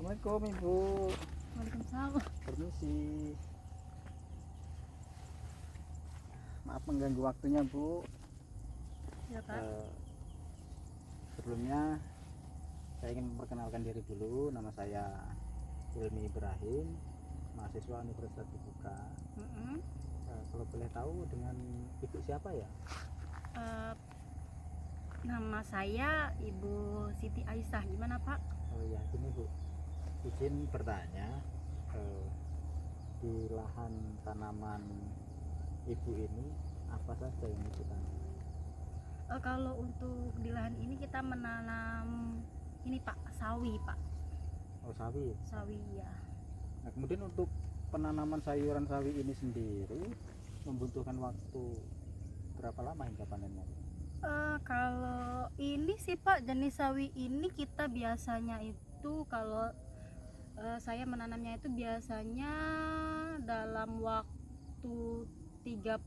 Assalamualaikum Ibu. Waalaikumsalam. Permisi. Maaf mengganggu waktunya Bu. Ya Pak. Sebelumnya saya ingin memperkenalkan diri dulu. Nama saya Hilmi Ibrahim, mahasiswa Universitas Dibuka. Kalau boleh tahu dengan Ibu siapa ya? Nama saya Ibu Siti Aisyah. Gimana Pak? Oh ya, gini Bu. Izin bertanya, di lahan tanaman Ibu ini apa saja yang Ibu tanam? Kalau untuk di lahan ini kita menanam ini Pak, sawi Pak. Oh, sawi. Sawi ya. Nah, kemudian untuk penanaman sayuran sawi ini sendiri membutuhkan waktu berapa lama hingga panennya? Kalau ini sih Pak, jenis sawi ini kita biasanya itu kalau saya menanamnya itu biasanya dalam waktu 30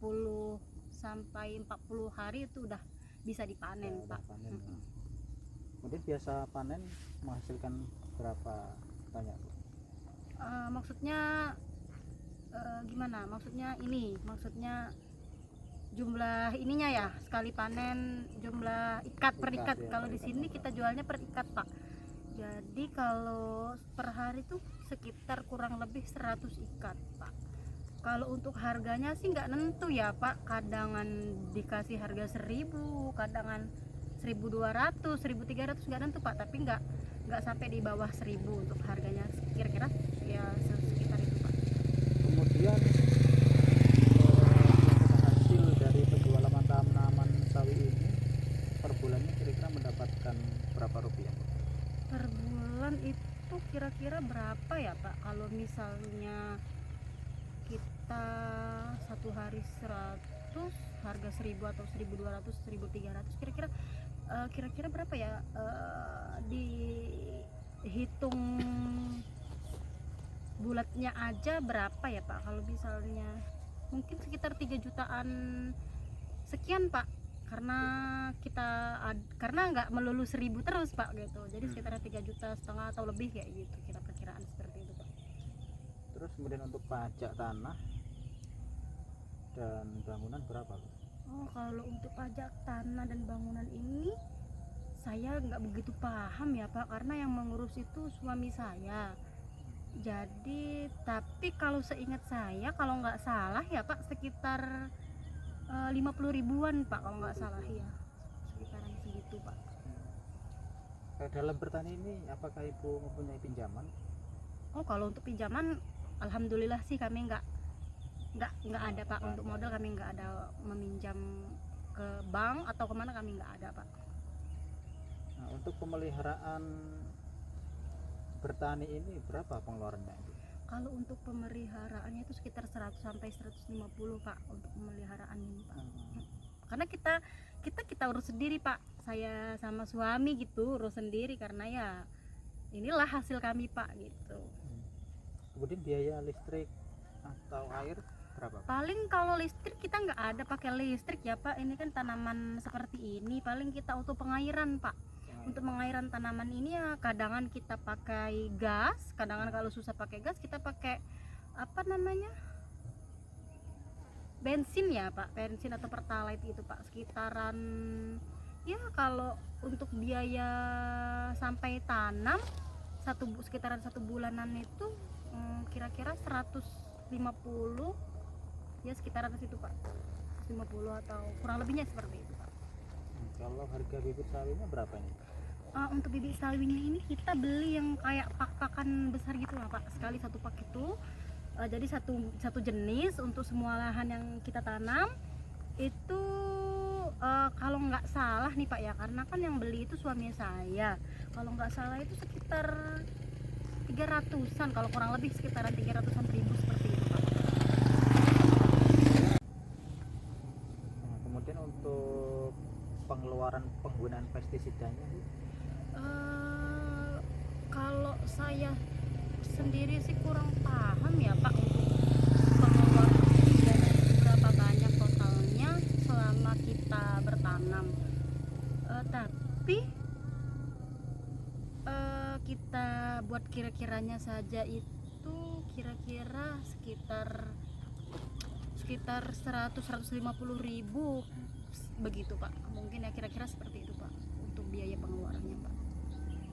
sampai 40 hari itu udah bisa dipanen Pak. Panen. Kemudian biasa panen menghasilkan berapa banyak Bu? Maksudnya gimana? Maksudnya jumlah ininya ya, sekali panen jumlah ikat per ikat. Ya, Kalau di sini kita jualnya per ikat Pak. Jadi kalau per hari tuh sekitar kurang lebih 100 ikat Pak. Kalau untuk harganya sih nggak nentu ya Pak, kadangan dikasih harga 1000, kadangan 1200, 1300 nggak nentu Pak, tapi nggak sampai di bawah 1000 untuk harganya, kira-kira ya sekitar itu Pak. Kemudian hasil dari penjualan tanaman sawi ini per bulannya kira-kira mendapatkan berapa rupiah? Per bulan itu kira-kira berapa ya Pak? Kalau misalnya kita satu hari 100, harga 1000 atau 1200, 1300, kira-kira berapa ya? Dihitung bulatnya aja berapa ya Pak? Kalau misalnya mungkin sekitar 3 jutaan sekian Pak, karena nggak melulu 1000 terus Pak gitu, jadi sekitar 3,5 juta atau lebih kayak gitu, kira perkiraan seperti itu Pak. Terus kemudian untuk pajak tanah dan bangunan berapa Bu? Oh, kalau untuk pajak tanah dan bangunan ini saya nggak begitu paham ya Pak, karena yang mengurus itu suami saya. Jadi tapi kalau seingat saya, kalau nggak salah ya Pak, sekitar 50 ribuan Pak, kalau nggak salah ya, sekitaran segitu Pak. Dalam bertani ini apakah Ibu mempunyai pinjaman? Oh, kalau untuk pinjaman alhamdulillah sih kami nggak ada Pak. Untuk modal kami nggak ada meminjam ke bank atau kemana, kami nggak ada Pak. Nah, untuk pemeliharaan bertani ini berapa pengeluarannya Ibu? Kalau untuk pemeliharaannya itu sekitar 100 sampai 150 Pak untuk pemeliharaan ini Pak. Karena kita urus sendiri Pak. Saya sama suami gitu urus sendiri, karena ya inilah hasil kami Pak gitu. Kemudian biaya listrik atau air berapa? Paling kalau listrik kita nggak ada pakai listrik ya Pak. Ini kan tanaman seperti ini, paling kita auto pengairan Pak. Untuk pengairan tanaman ini ya kadangan kita pakai gas, kadangan kalau susah pakai gas kita pakai apa namanya, bensin ya Pak, bensin atau pertalite itu Pak. Sekitaran ya kalau untuk biaya sampai tanam sekitaran 1 bulanan itu kira-kira 150 ya, sekitaran situ Pak, 150 atau kurang lebihnya seperti itu Pak. Kalau harga bibit sawinya berapa ini? Untuk bibit sawinya ini kita beli yang kayak pak-pakan besar gitu lah Pak, sekali satu pak itu. Jadi satu jenis untuk semua lahan yang kita tanam itu. Kalau nggak salah nih Pak ya, karena kan yang beli itu suami saya, kalau nggak salah itu sekitar 300-an, kalau kurang lebih sekitaran 300-an ribu seperti itu Pak. Nah, kemudian untuk pengeluaran penggunaan pestisidanya Bu? Kalau saya sendiri sih kurang paham ya Pak untuk pengeluaran pestisida berapa banyak totalnya selama kita bertanam. Tapi kita buat kira-kiranya saja itu kira-kira sekitar 100-150 ribu begitu Pak, mungkin ya kira-kira seperti itu Pak untuk biaya pengeluarannya Pak.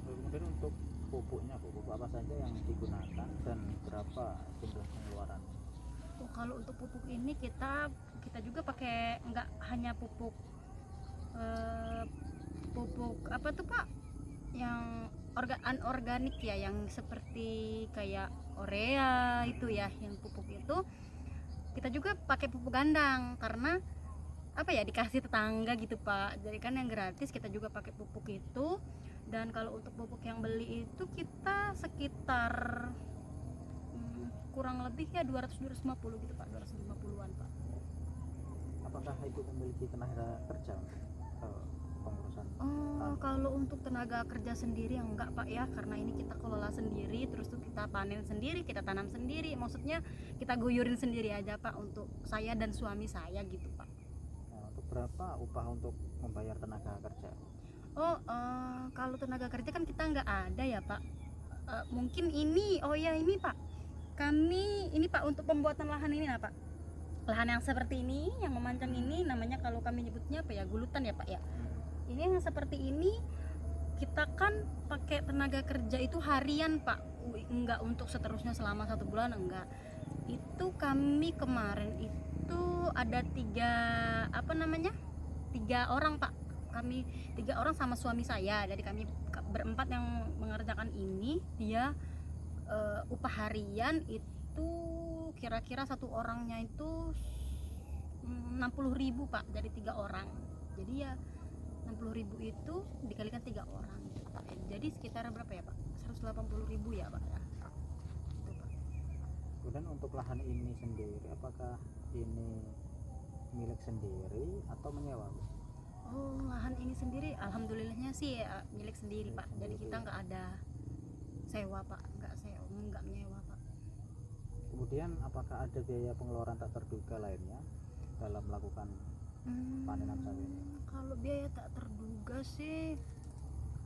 Kemudian untuk pupuk apa saja yang digunakan dan berapa jumlah pengeluaran? Oh, kalau untuk pupuk ini kita juga pakai nggak hanya pupuk apa tuh Pak, yang anorganik ya, yang seperti kayak urea itu ya, yang pupuk itu kita juga pakai pupuk gandang karena apa ya, dikasih tetangga gitu Pak, jadi kan yang gratis kita juga pakai pupuk itu. Dan kalau untuk pupuk yang beli itu kita sekitar kurang lebih ya 200-250 gitu Pak, 250-an Pak. Apakah Ibu memiliki tenaga kerja pengurusan? Kalau untuk tenaga kerja sendiri enggak Pak ya, karena ini kita kelola sendiri, terus tuh kita panen sendiri, kita tanam sendiri, maksudnya kita guyurin sendiri aja Pak untuk saya dan suami saya gitu Pak. Nah, untuk berapa upah untuk membayar tenaga kerja? Kalau tenaga kerja kan kita nggak ada ya Pak. Mungkin ini Pak, kami ini Pak untuk pembuatan lahan ini lah Pak, lahan yang seperti ini, yang memanjang ini namanya, kalau kami nyebutnya apa ya, gulutan ya Pak ya. Ini yang seperti ini kita kan pakai tenaga kerja itu harian Pak, enggak untuk seterusnya selama 1 bulan, enggak. Itu kami kemarin itu ada 3 orang Pak, kami 3 orang sama suami saya, jadi kami berempat yang mengerjakan ini. Dia upah harian itu kira-kira satu orangnya itu 60 ribu Pak, dari 3 orang, jadi ya 60 ribu itu dikalikan 3 orang gitu, Pak. Jadi sekitar berapa ya Pak, 180 ribu ya Pak ya. Itu, Pak. Kemudian untuk lahan ini sendiri, apakah ini milik sendiri atau menyewa? Lahan ini sendiri alhamdulillahnya sih ya, milik sendiri Pak, jadi kita nggak ada sewa Pak, nggak menyewa Pak. Kemudian apakah ada biaya pengeluaran tak terduga lainnya dalam melakukan panenan sawit ini? Kalau biaya tak terduga sih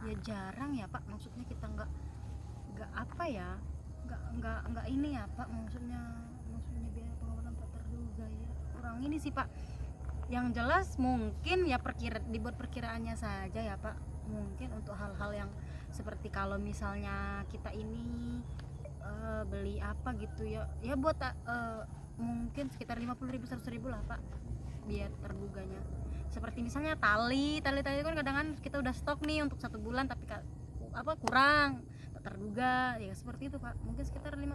ya jarang ya Pak, maksudnya kita nggak apa ya, nggak ini ya Pak, maksudnya biaya pengeluaran tak terduga ya kurang ini sih Pak. Yang jelas mungkin ya dibuat perkiraannya saja ya Pak, mungkin untuk hal-hal yang seperti kalau misalnya kita ini beli apa gitu ya buat mungkin sekitar 50.000 100.000 lah Pak biar terduganya. Seperti misalnya tali itu kan kadang kita udah stok nih untuk 1 bulan tapi kurang, tak terduga ya, seperti itu Pak. Mungkin sekitar 50.000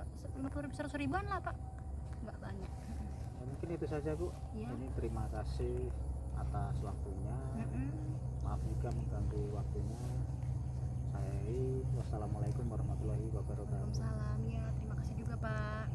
100.000-an lah Pak, nggak banyak. Mungkin itu saja Bu ya. Ini terima kasih atas waktunya. Maaf juga mengganggu waktunya. Wassalamualaikum warahmatullahi wabarakatuh. Waalaikumsalam ya, terima kasih juga Pak.